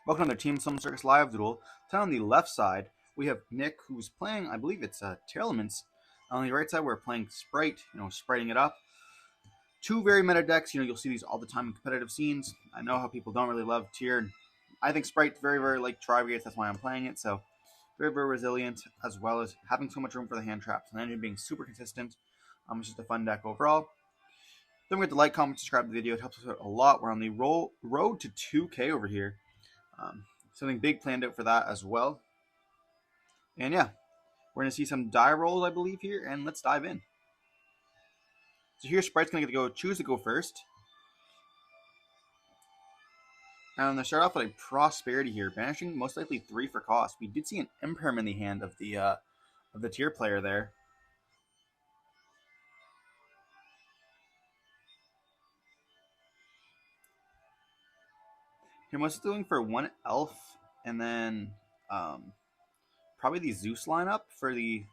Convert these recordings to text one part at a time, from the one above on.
Welcome to another Team Summon Circus live duel. Tonight on the left side, we have Nick, who's playing, I believe it's Tearlaments. On the right side, we're playing Spright, spriting it up. Two very meta decks, you'll see these all the time in competitive scenes. I know how people don't really love Tier. I think Sprite's very, very like Trigates, that's why I'm playing it. So, very, very resilient, as well as having so much room for the hand traps and engine being super consistent. It's just a fun deck overall. Don't forget to like, comment, subscribe to the video. It helps us out a lot. We're on the road to 2K over here. Something big planned out for that as well. And yeah, we're going to see some die rolls, I believe, here, and let's dive in. So here, Sprite's going to choose to go first. And I'm going to start off with a Prosperity here, banishing most likely 3 for cost. We did see an Imperm in the hand of the tier player there. Here, what's doing for 1 elf, and then probably the Zeus lineup for the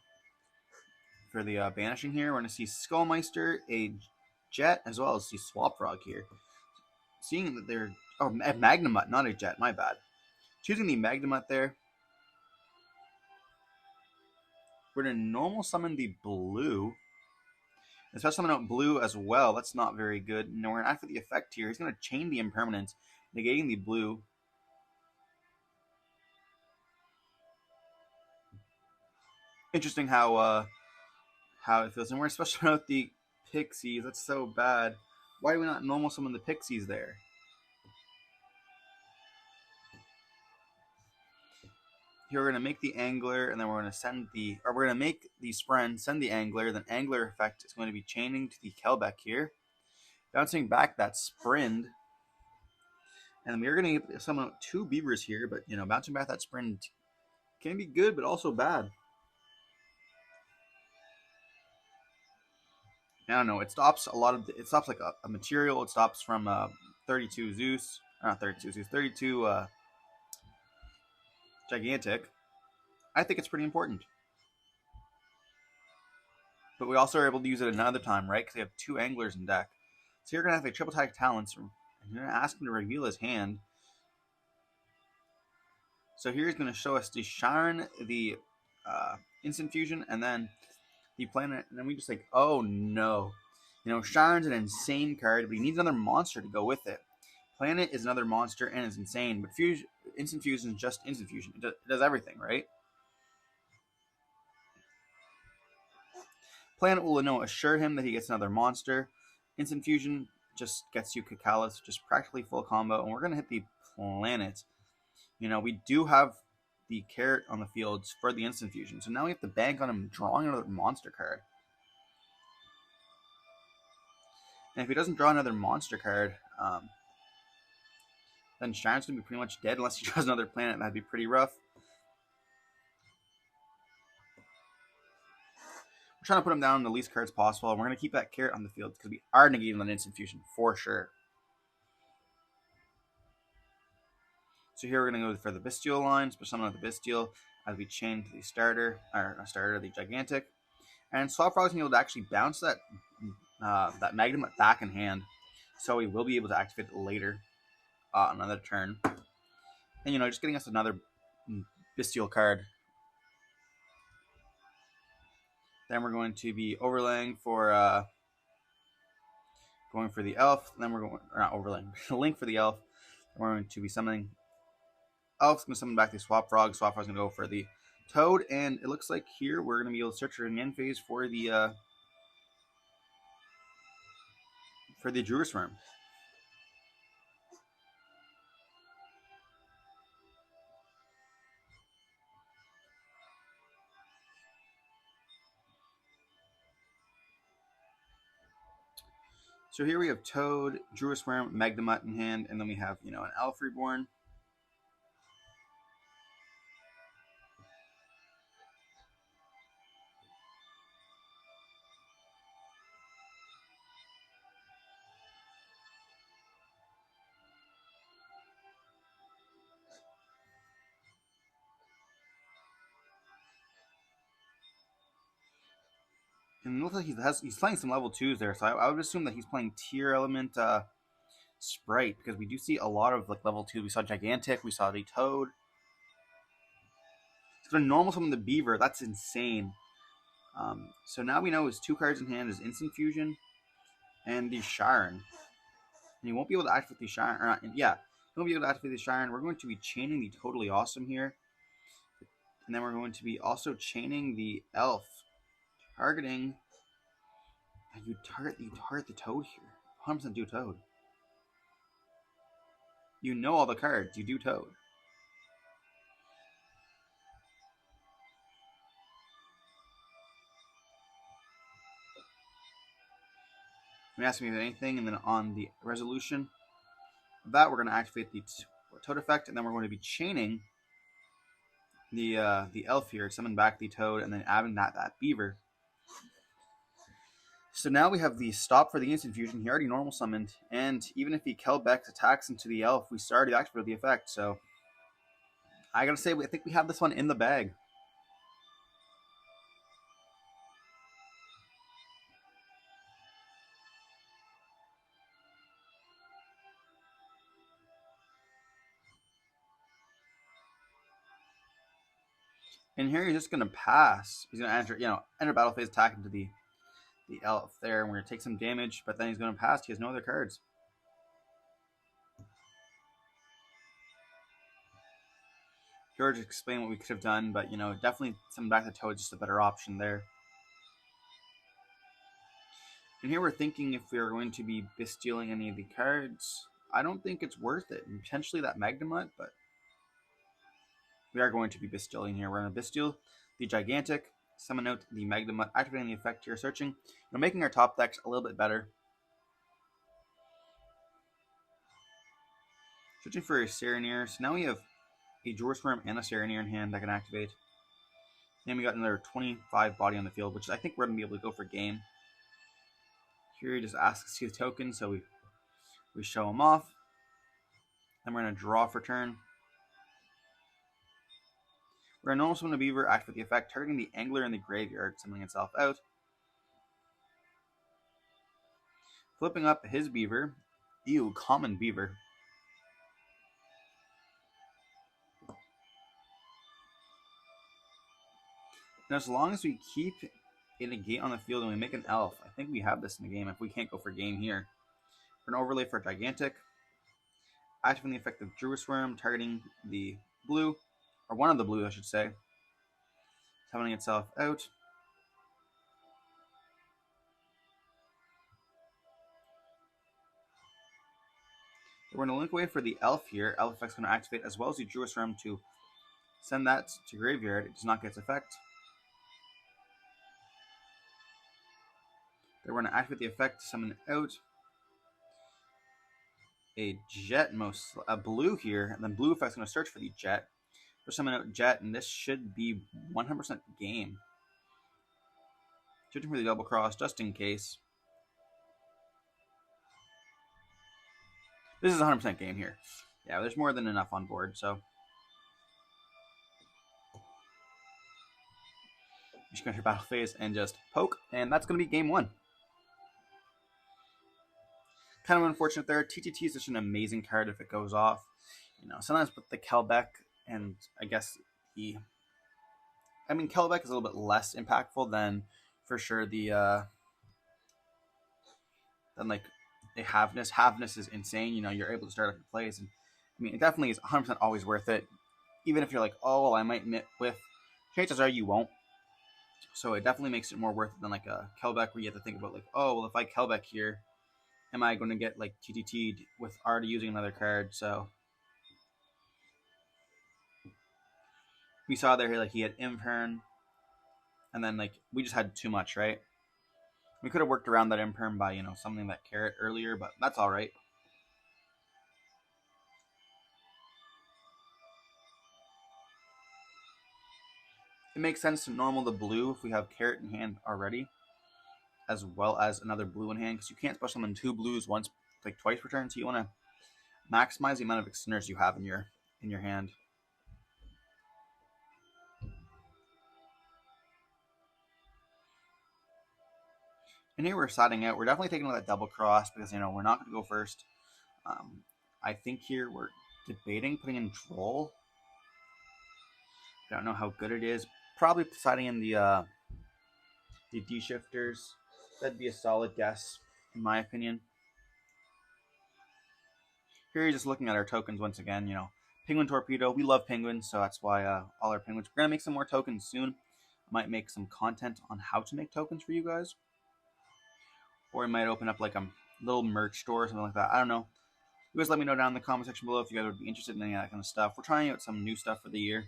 banishing here. We're going to see Skullmeister, a Jet, as well as the Swap Frog here. Seeing that they're a Magnamut, not a Jet, my bad. Choosing the Magnamut there. We're going to normal summon the blue. Especially summon out blue as well. That's not very good. And we're going to act for the effect here. He's going to chain the impermanence, negating the blue. Interesting how it feels. And we're going to special summon out the Pixies. That's so bad. Why do we not normal summon the Pixies there? Here we're going to make the Angler, and then we're going to make the Spren, send the Angler, then Angler effect is going to be chaining to the Kelbeck here. Bouncing back that Sprint. And we're going to summon out 2 Beavers here, but, bouncing back that Sprint can be good, but also bad. I don't know, it stops like a material. It stops from 32 Zeus, not 32 Zeus, 32 Gigantic. I think it's pretty important. But we also are able to use it another time, right? Because we have 2 Anglers in deck. So you're going to have a triple tag talents. And you're going to ask him to reveal his hand. So here he's going to show us the Sharon, the Instant Fusion, and then the Planet. And then we just like, oh no. Sharon's an insane card, but he needs another monster to go with it. Planet is another monster and is insane, but Instant Fusion is just Instant Fusion. It does everything, right? Planet will assure him that he gets another monster. Instant Fusion just gets you Cacalus, just practically full combo, and we're going to hit the Planet. We do have the carrot on the fields for the Instant Fusion, so now we have to bank on him drawing another monster card. And if he doesn't draw another monster card, then Sharon's going to be pretty much dead unless he draws another planet. That'd be pretty rough. We're trying to put him down the least cards possible, and we're going to keep that carrot on the field because we are negating that Instant Fusion for sure. So here we're going to go for the Bystial line, special summon out the Bystial as we chain to the the Gigantic. And Swap Frog's going to be able to actually bounce that Magnamut back in hand, so we will be able to activate it later, another turn. And just getting us another Bystial card. Then we're going to be overlaying for going for the elf. Then we're not overlaying, link for the elf. Then we're going to be summoning. Elf's going to summon back the Swap Frog. Swap Frog's going to go for the Toad, and it looks like here we're going to be able to search for an end phase for the Druid's Worm. So here we have Toad, Druid's Worm, Magnamut in hand, and then we have, an Elf Reborn. And it looks like he's playing some level 2s there, so I would assume that he's playing Tearlaments Spright, because we do see a lot of like level 2. We saw Gigantic, we saw the Toad. It's gonna normal summon the Beaver. That's insane. So now we know his 2 cards in hand is Instant Fusion and the Shiren. And he won't be able to activate the Shiren. He won't be able to activate the Shiren. We're going to be chaining the Totally Awesome here. And then we're going to be also chaining the Elf. Targeting. You target the Toad here. 100% do Toad. You know all the cards. You do Toad. You ask me if anything, and then on the resolution of that, we're going to activate the Toad effect, and then we're going to be chaining the Elf here, summon back the Toad, and then adding that Beaver. So now we have the stop for the Instant Fusion. He already normal summoned, and even if he Kelbeck attacks into the Elf, we already activated the effect. So I gotta say, I think we have this one in the bag. And here he's just gonna pass. He's gonna enter battle phase, attack into the Elf there, and we're gonna take some damage. But then he's gonna pass. He has no other cards. George explained what we could have done, but definitely summon back the Toad, just a better option there. And here we're thinking if we are going to be Bystialing any of the cards. I don't think it's worth it. And potentially that Magnemite, but we are going to be Bystialing here. We're going to Bystial the Gigantic, summon out the Magnemite, activating the effect here, searching. Making our top decks a little bit better. Searching for a Serenir. So now we have a Duel and a Serenir in hand that can activate. And we got another 25 body on the field, which I think we're going to be able to go for game. Here he just asks to see the token, so we show him off. Then we're going to draw for turn. We're going to normal summon a Beaver, activate the effect, targeting the Angler in the graveyard, summoning itself out. Flipping up his Beaver. Ew, common Beaver. And as long as we keep a negate on the field and we make an Elf, I think we have this in the game if we can't go for game here. We're going to overlay for a Gigantic. Activating the effect of Druisworm, targeting the blue, or one of the blue, I should say. Summoning itself out. We're going to link away for the Elf here. Elf effect's going to activate as well as the Druisworm to send that to graveyard. It does not get its effect. Then we're going to activate the effect to summon out a Jet, a blue here, and then blue effect's going to search for the Jet. We're summon out Jet, and this should be 100% game. Searching for the double cross just in case. This is 100% game here. Yeah, there's more than enough on board, so. Just go to your battle phase and just poke, and that's going to be game 1. Kind of unfortunate there. TTT is such an amazing card if it goes off. Sometimes with the Kelbeck, and I guess Kelbeck is a little bit less impactful than, for sure, than like a Havness. Havness is insane. You're able to start up the plays, and it definitely is 100% always worth it. Even if you're like, oh, well, I might whiff, chances are you won't. So it definitely makes it more worth it than like a Kelbeck, where you have to think about like, oh, well, if I Kelbeck here, am I going to get like TTT'd with already using another card? So we saw there like he had Imperm, and then like we just had too much, right? We could have worked around that Imperm by summoning that Carrot earlier, but that's all right. It makes sense to normal the blue if we have Carrot in hand already, as well as another blue in hand, because you can't special summon 2 blues twice per turn, so you want to maximize the amount of extenders you have in your hand. And here we're siding out. We're definitely taking that double cross because we're not going to go first. I think here we're debating putting in Droll. I don't know how good it is. Probably deciding in the D-shifters. That'd be a solid guess, in my opinion. Here you're just looking at our tokens once again. Penguin Torpedo. We love penguins, so that's why all our penguins. We're gonna make some more tokens soon. I might make some content on how to make tokens for you guys, or we might open up like a little merch store or something like that. I don't know. You guys let me know down in the comment section below if you guys would be interested in any of that kind of stuff. We're trying out some new stuff for the year.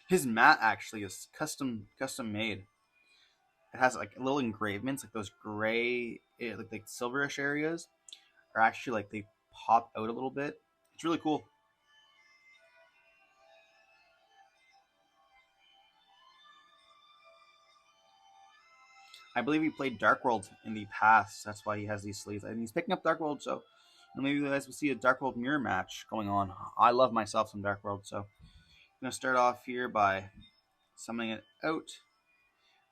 His mat actually is custom made. It has like little engravements, like those gray, like silverish areas, are actually like they pop out a little bit. It's really cool. I believe he played Dark World in the past. That's why he has these sleeves. And he's picking up Dark World, so maybe you guys will see a Dark World mirror match going on. I love myself some Dark World, so I'm going to start off here by summoning it out.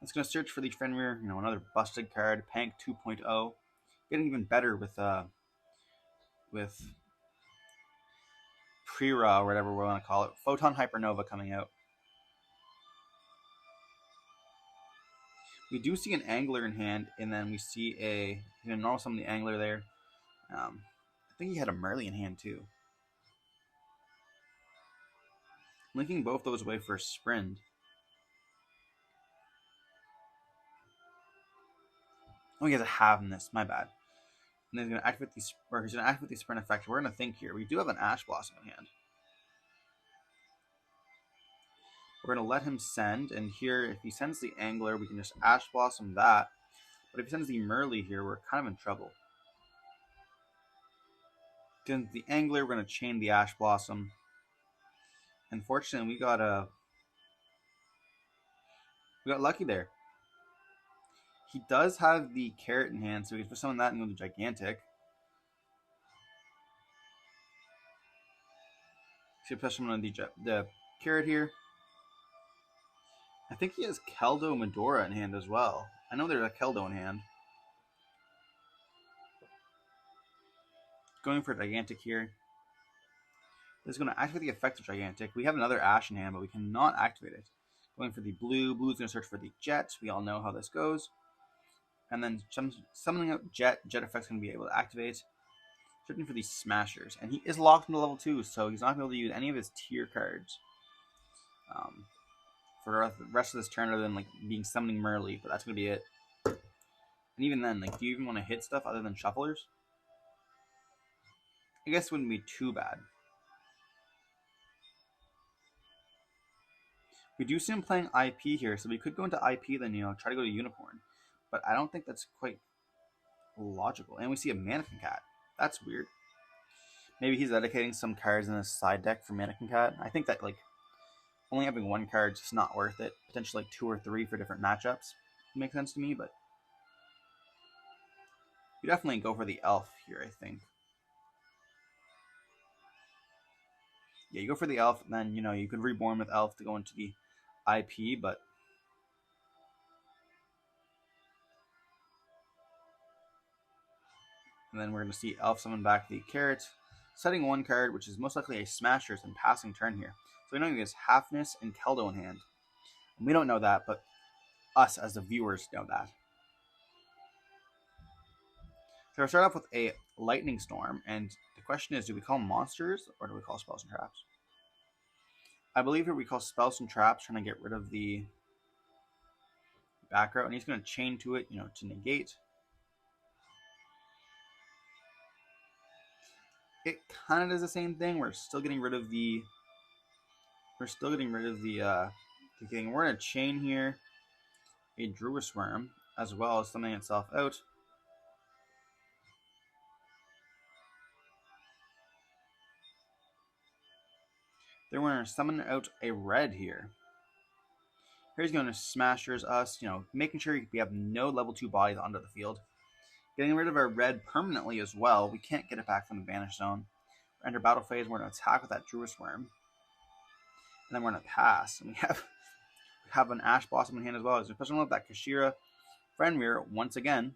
It's going to search for the Fenrir, another busted card, Pank 2.0. Getting even better with Prira, or whatever we want to call it. Photon Hypernova coming out. We do see an Angler in hand, and then we see a normal summon the Angler there. I think he had a Merly in hand too. Linking both those away for a Sprint. Oh, he has a Have in this. My bad. And then he's going to activate the Sprint effect. We're going to think here. We do have an Ash Blossom in hand. We're going to let him send, and here, if he sends the Angler, we can just Ash Blossom that. But if he sends the Merly here, we're kind of in trouble. Then the Angler, we're going to chain the Ash Blossom. Unfortunately, we got lucky there. He does have the Carrot in hand, so we can summon that and go to Gigantic. So push him on the Carrot here. I think he has Keldo Medora in hand as well. I know there's a Keldo in hand. Going for Gigantic here. This is going to activate the effect of Gigantic. We have another Ash in hand, but we cannot activate it. Going for the blue. Blue is going to search for the Jet. We all know how this goes. And then summoning out Jet. Jet effect is going to be able to activate. Searching for these Smashers. And he is locked into level 2, so he's not going to be able to use any of his tier cards for the rest of this turn, other than like being summoning Merly, but that's going to be it. And even then, like, do you even want to hit stuff other than Shufflers? I guess it wouldn't be too bad. We do see him playing IP here, so we could go into IP, then try to go to Unicorn. But I don't think that's quite logical. And we see a Mannequin Cat. That's weird. Maybe he's dedicating some cards in his side deck for Mannequin Cat. I think that, like, only having one card is just not worth it. Potentially like 2 or 3 for different matchups. It makes sense to me, but you definitely go for the Elf here, I think. Yeah, you go for the Elf, and then, you could reborn with Elf to go into the IP, but and then we're going to see Elf summon back the Carrot, setting one card, which is most likely a Smashers, and passing turn here. So we know he has Halfness and Keldo in hand. And we don't know that, but us as the viewers know that. So we'll start off with a Lightning Storm, and the question is, do we call monsters, or do we call spells and traps? I believe here we call spells and traps, trying to get rid of the back row, and he's going to chain to it, to negate. It kind of does the same thing. We're still getting rid of the thing. We're going to chain here a Druid Worm, as well as summoning itself out. Then we're going to summon out a red here. Here he's going to Smashers us, making sure we have no level 2 bodies onto the field. Getting rid of our red permanently as well. We can't get it back from the Banish Zone. We're enter battle phase. We're going to attack with that Druid Worm. And then we're going to pass. And we have have an Ash Blossom in hand as well, especially with that Kashira friend mirror once again.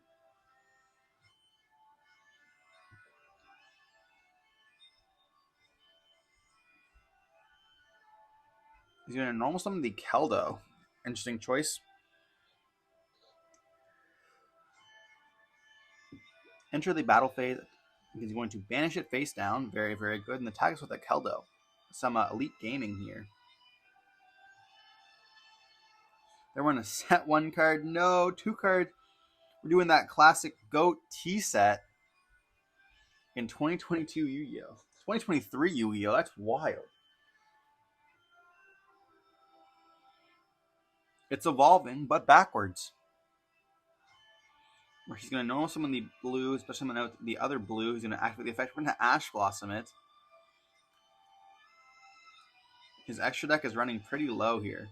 He's going to normal summon the Keldo. Interesting choice. Enter the battle phase. He's going to banish it face down. Very, very good. And attack us with a Keldo. Some elite gaming here. They want to set one card. No, 2 cards. We're doing that classic GOAT T set in 2022 Yu-Gi-Oh! 2023 Yu-Gi-Oh! That's wild. It's evolving, but backwards. Where he's going to normal summon the blue, especially summon out the other blue. He's going to activate the effect. We're going to Ash Blossom it. His extra deck is running pretty low here.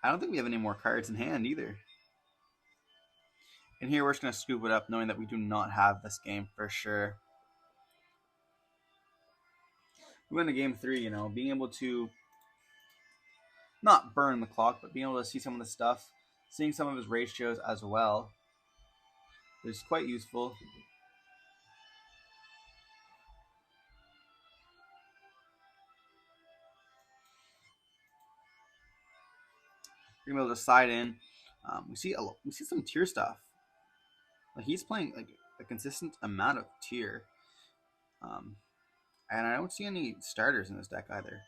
I don't think we have any more cards in hand either. And here we're just going to scoop it up, knowing that we do not have this game for sure. We went to game 3, you know, being able to not burn the clock, but being able to see some of the stuff, seeing some of his ratios as well, is quite useful. We're gonna be able to side in. We see some tier stuff. Like he's playing like a consistent amount of tier, and I don't see any starters in this deck either.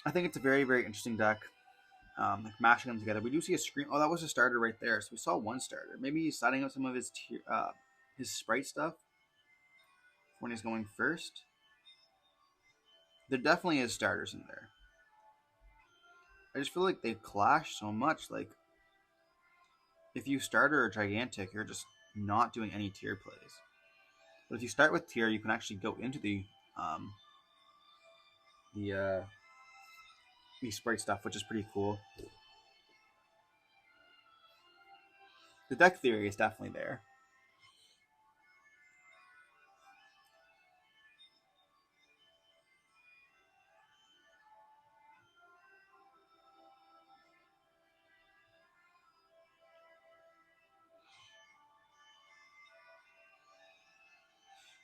I think it's a very, very interesting deck. Like mashing them together. We do see a screen. Oh, that was a starter right there. So we saw one starter. Maybe he's siding up some of his tier, his sprite stuff when he's going first. There definitely is starters in there. I just feel like they clash so much. Like, if you starter or gigantic, you're just not doing any tier plays. But if you start with tier, you can actually go into the sprite stuff, which is pretty cool. The deck theory is definitely there.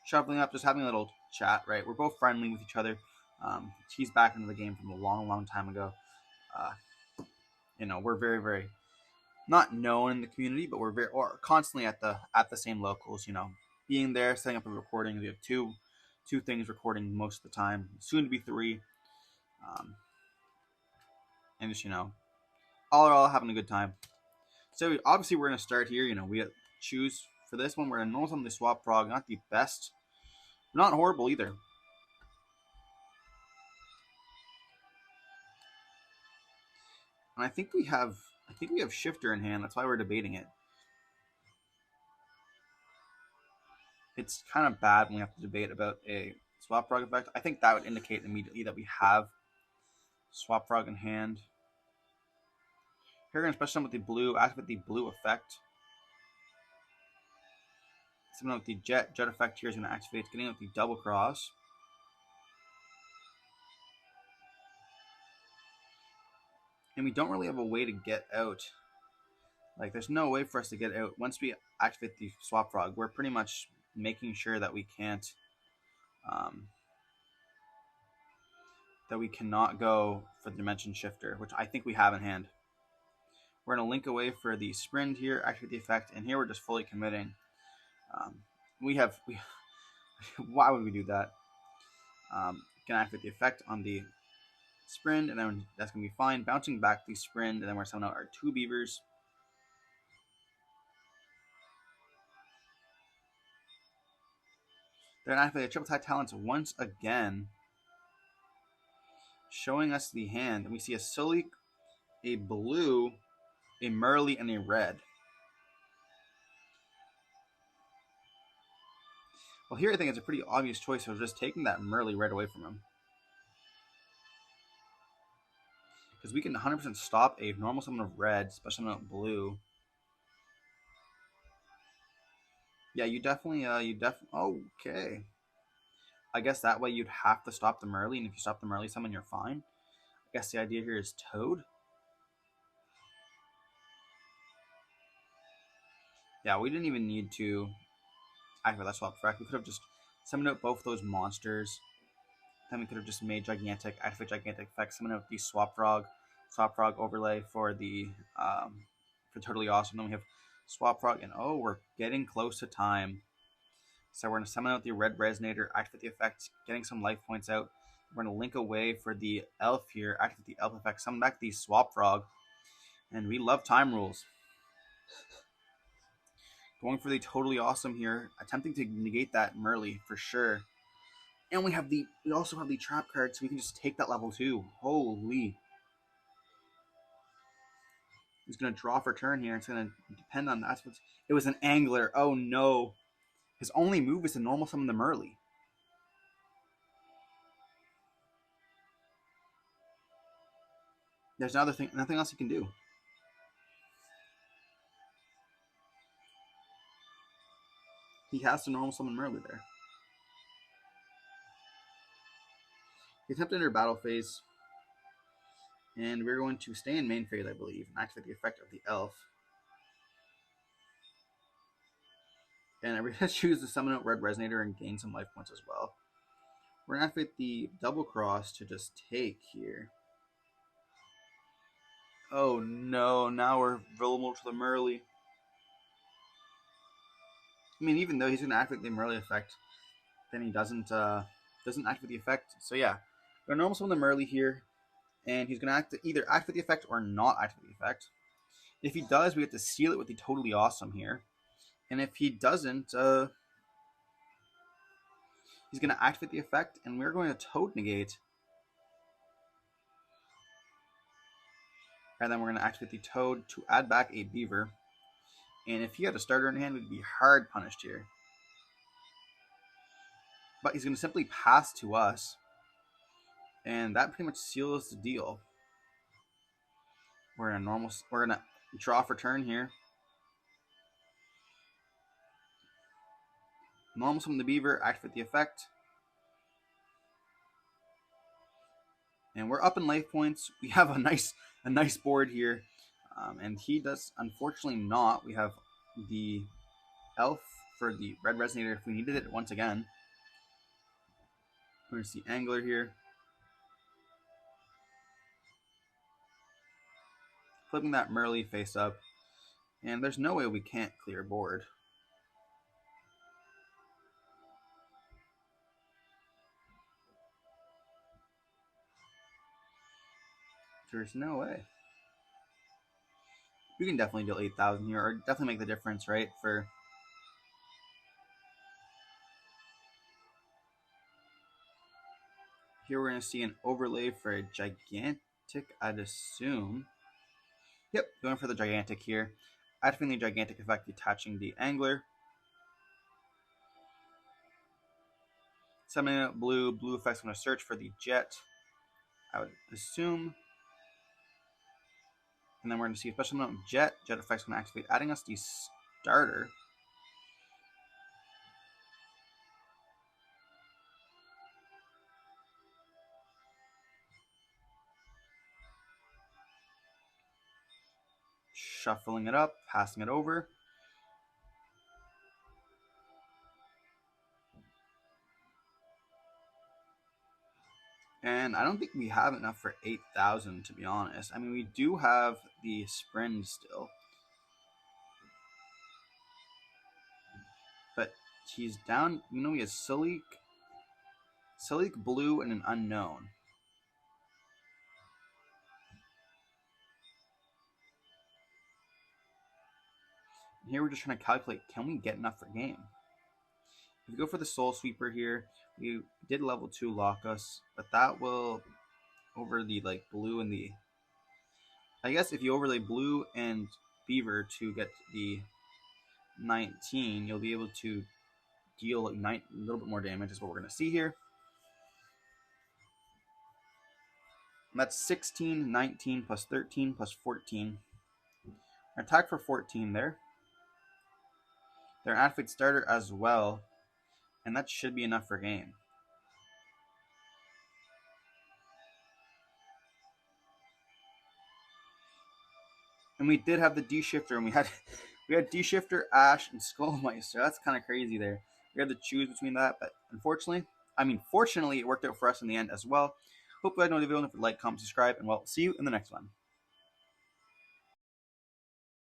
Shuffling up, just having a little chat, right? We're both friendly with each other. He's back into the game from a long, long time ago. You know, we're very, very not known in the community, but we're constantly at the same locals. You know, being there, setting up a recording. We have two things recording most of the time. Soon to be 3. And just, you know, all in all, having a good time. So obviously we're gonna start here. You know, we choose for this one. We're gonna normal summon the Swap Frog. Not the best, not horrible either. And I think we have Shifter in hand. That's why we're debating it. It's kind of bad when we have to debate about a Swap Frog effect. I think that would indicate immediately that we have Swap Frog in hand. Here we're going to special summon with the blue, activate the blue effect. Summon with the jet effect here is going to activate, getting with the double cross. And we don't really have a way to get out. Like, there's no way for us to get out. Once we activate the Swap Frog, we're pretty much making sure that we can't, that we cannot go for the Dimension Shifter, which I think we have in hand. We're going to link away for the Sprint here, activate the effect, and here we're just fully committing. Why would we do that? Can activate the effect on the Sprint, and then that's going to be fine. Bouncing back the Sprint, and then we're summoning out our 2 beavers. They're going to activate the Triple Tide Talents once again, showing us the hand. And we see a Sully, a blue, a Merly, and a red. Well, here I think it's a pretty obvious choice of just taking that Merly right away from him. Because we can 100% stop a normal summon of red, special summon of blue, Yeah, you definitely, okay. I guess that way you'd have to stop them early, and if you stop them early, summon, you're fine. I guess the idea here is Toad. Yeah, we didn't even need to activate that swap effect. We could have just summoned out both those monsters. Then we could have just made Gigantic, activate Gigantic effect, summon out the Swap Frog overlay for the for Totally Awesome. Then we have Swap Frog, and oh, we're getting close to time. So we're going to summon out the Red Resonator, activate the effect, getting some life points out. We're going to link away for the Elf here, activate the Elf effect, summon back the Swap Frog, and we love time rules. Going for the Totally Awesome here, attempting to negate that Merly for sure. And we also have the trap card, so we can just take that level 2. Holy. He's going to draw for turn here. It's going to depend on that. It was an Angler. Oh no. His only move is to normal summon the Merly. There's nothing else he can do. He has to normal summon Merly there. He attempted enter battle phase. And we're going to stay in main phase, I believe, and activate the effect of the Elf. And we're going to choose to summon out Red Resonator and gain some life points as well. We're going to activate the Double Cross to just take here. Oh no, now we're vulnerable to the Merly. I mean, even though he's going to activate the Merly effect, then he doesn't activate the effect. So yeah, we're going to normal summon the Merly here, and he's going to either activate the effect or not activate the effect. If he does, we have to seal it with the Totally Awesome here. And if he doesn't, he's going to activate the effect, and we're going to Toad negate. And then we're going to activate the Toad to add back a Beaver. And if he had a starter in hand, we'd be hard punished here. But he's going to simply pass to us. And that pretty much seals the deal. We're going to draw for turn here. Normal summon the Beaver, activate the effect. And we're up in life points. We have a nice board here. And he does, unfortunately, not. We have the Elf for the Red Resonator if we needed it once again. We're going to see Angler here. Flipping that Merly face up. And there's no way we can't clear board. There's no way. We can definitely deal 8,000 here, or definitely make the difference, right? Here we're going to see an overlay for a Gigantic, I'd assume. Yep, going for the Gigantic here. Activating the Gigantic effect, detaching the Angler. Summoning out blue. Blue effect's going to search for the Jet, I would assume. And then we're going to see a special note Jet. Jet effect's going to activate, adding us the starter. Shuffling it up, passing it over. And I don't think we have enough for 8,000, to be honest. I mean, we do have the Sprint still. But he's down, he has Salik, Blue, and an Unknown. And here we're just trying to calculate, can we get enough for game? If we go for the Soul Sweeper here, we did level 2 lock us, but that will over the blue and the, I guess if you overlay blue and Beaver to get the 19, you'll be able to deal a little bit more damage is what we're going to see here. And that's 16, 19, plus 13, plus 14. Attack for 14 there. their athlete starter as well, and that should be enough for game. And we did have the D shifter, and we had D shifter, Ash, and Skullmeister. That's kind of crazy there. We had to choose between that, but fortunately, it worked out for us in the end as well. Hope you guys enjoyed the video, and if you like, comment, subscribe, and we'll see you in the next one.